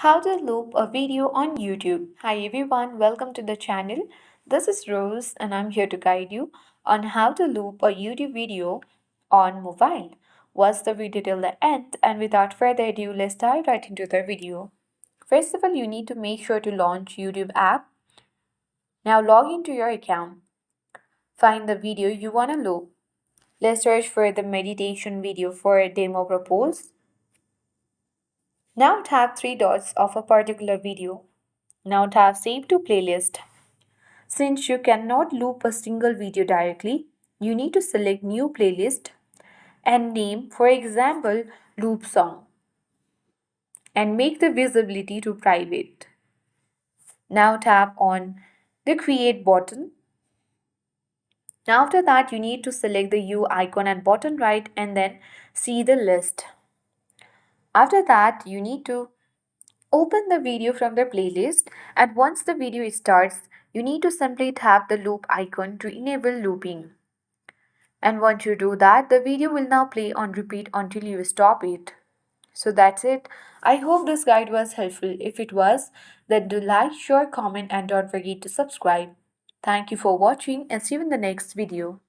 How to loop a video on YouTube. Hi everyone, welcome to the channel. This is Rose and I'm here to guide you on how to loop a YouTube video on mobile. Watch the video till the end and without further ado, let's dive right into the video. First of all, you need to make sure to launch YouTube app. Now log into your account. Find the video you want to loop. Let's search for the meditation video for a demo purpose. Now tap three dots of a particular video. Now tap Save to Playlist. Since you cannot loop a single video directly, you need to select New Playlist and name, for example, Loop Song, and make the visibility to private. Now tap on the Create button. Now after that, you need to select the U icon at bottom right and then see the list. After that, you need to open the video from the playlist, and once the video starts, you need to simply tap the loop icon to enable looping. And once you do that, the video will now play on repeat until you stop it. So that's it. I hope this guide was helpful. If it was, then do like, share, comment, and don't forget to subscribe. Thank you for watching and see you in the next video.